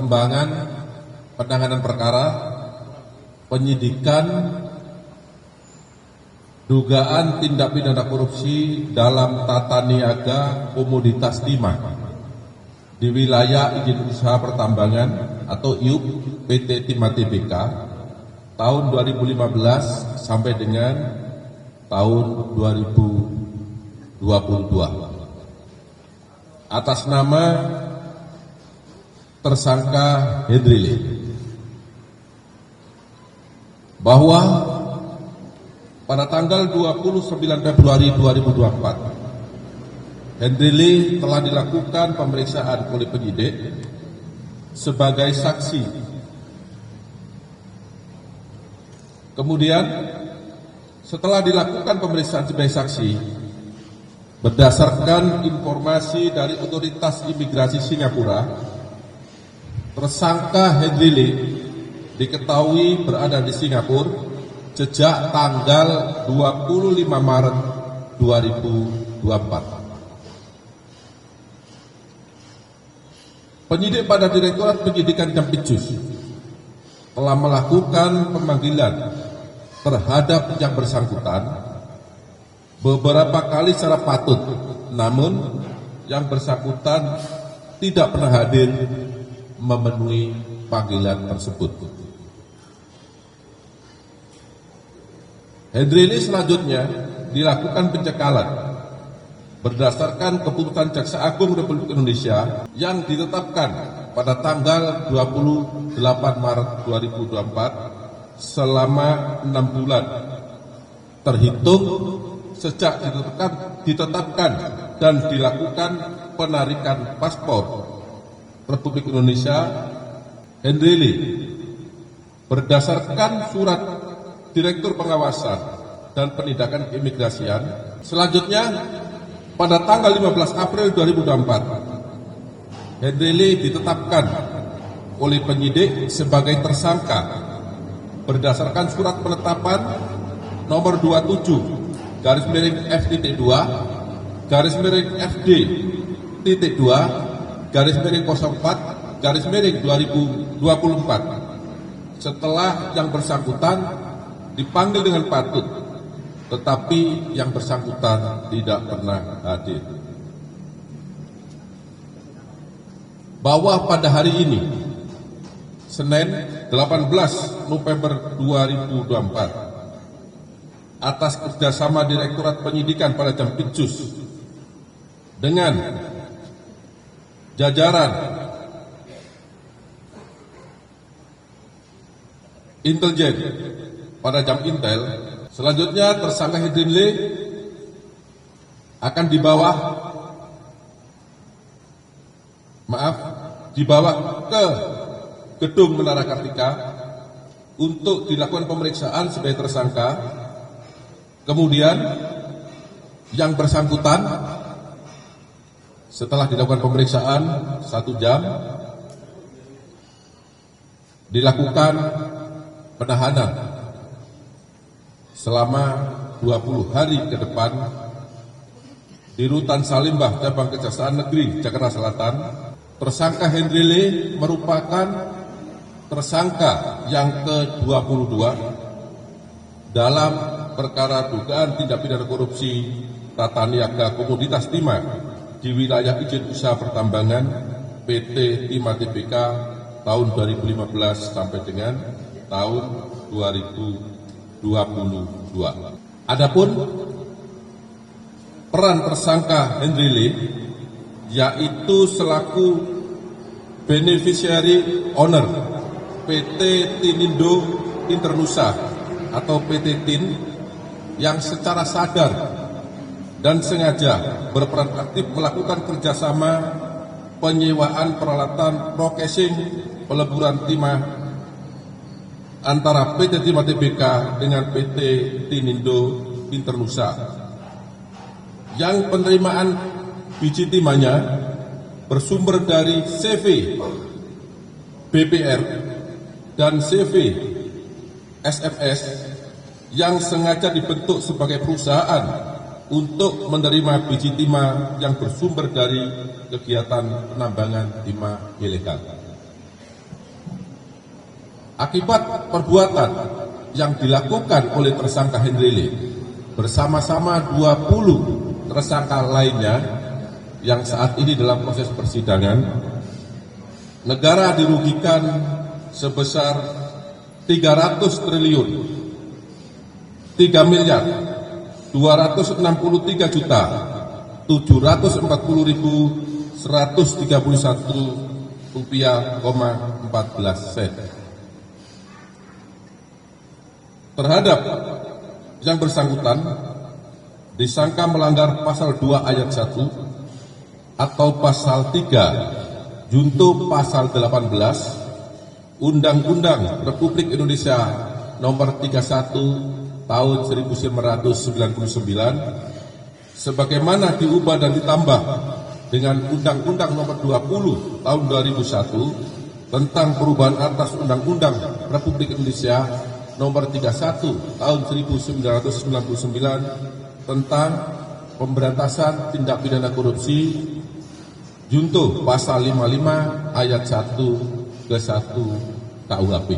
perkembangan penanganan perkara, penyidikan, dugaan tindak pidana korupsi dalam tata niaga komoditas timah di wilayah izin usaha pertambangan atau IUP PT Timah Tbk tahun 2015 sampai dengan tahun 2022 atas nama tersangka Hendrily, bahwa pada tanggal 29 Februari 2024 Hendrily telah dilakukan pemeriksaan oleh penyidik sebagai saksi. Kemudian setelah dilakukan pemeriksaan sebagai saksi, berdasarkan informasi dari otoritas imigrasi Singapura, tersangka Hendrily diketahui berada di Singapura sejak tanggal 25 Maret 2024. Penyidik pada Direktorat Penyidikan Jampitsus telah melakukan pemanggilan terhadap yang bersangkutan beberapa kali secara patut, namun yang bersangkutan tidak pernah hadir memenuhi panggilan tersebut. Hendrily selanjutnya dilakukan pencekalan berdasarkan keputusan Jaksa Agung Republik Indonesia yang ditetapkan pada tanggal 28 Maret 2024 selama 6 bulan terhitung sejak ditetapkan dan dilakukan penarikan paspor Republik Indonesia. Hendrily berdasarkan surat Direktur Pengawasan dan Penindakan Keimigrasian selanjutnya pada tanggal 15 April 2024 Hendrily ditetapkan oleh penyidik sebagai tersangka berdasarkan surat penetapan nomor 27 /F.2 /FD.2 /04/2024 setelah yang bersangkutan dipanggil dengan patut, tetapi yang bersangkutan tidak pernah hadir. Bahwa pada hari ini, Senin 18 November 2024, atas kerjasama Direktorat Penyidikan pada Jampitsus dengan jajaran intelijen pada Jam Intel, selanjutnya tersangka Hendrily akan dibawa ke gedung Menara Kartika untuk dilakukan pemeriksaan sebagai tersangka. Kemudian yang bersangkutan setelah dilakukan pemeriksaan 1 jam dilakukan penahanan selama 20 hari ke depan di Rutan Salimbah Cabang Kejaksaan Negeri Jakarta Selatan. Tersangka Hendrily merupakan tersangka yang ke-22 dalam perkara dugaan tindak pidana korupsi tata niaga komoditas timah di wilayah izin usaha pertambangan PT Timah Tbk tahun 2015 sampai dengan tahun 2022. Adapun peran tersangka Hendrily yaitu selaku beneficiary owner PT Tinindo Internusa atau PT TIN yang secara sadar dan sengaja berperan aktif melakukan kerjasama penyewaan peralatan processing peleburan timah antara PT Timah Tbk dengan PT Tinindo Internusa, yang penerimaan biji timahnya bersumber dari CV BPR dan CV SFS yang sengaja dibentuk sebagai perusahaan untuk menerima biji timah yang bersumber dari kegiatan penambangan timah ilegal. Akibat perbuatan yang dilakukan oleh tersangka Henry Lee bersama-sama 20 tersangka lainnya yang saat ini dalam proses persidangan, negara dirugikan sebesar 300 triliun 3 miliar 263 juta 740.131 rupiah, 14 sen. Terhadap yang bersangkutan disangka melanggar pasal 2 ayat 1 atau pasal 3 junto pasal 18 Undang-Undang Republik Indonesia Nomor 31 Tahun 1999 sebagaimana diubah dan ditambah dengan Undang-Undang Nomor 20 Tahun 2001 tentang perubahan atas Undang-Undang Republik Indonesia Nomor 31 Tahun 1999 tentang pemberantasan tindak pidana korupsi junto pasal 55 ayat 1 ke 1 KUHP.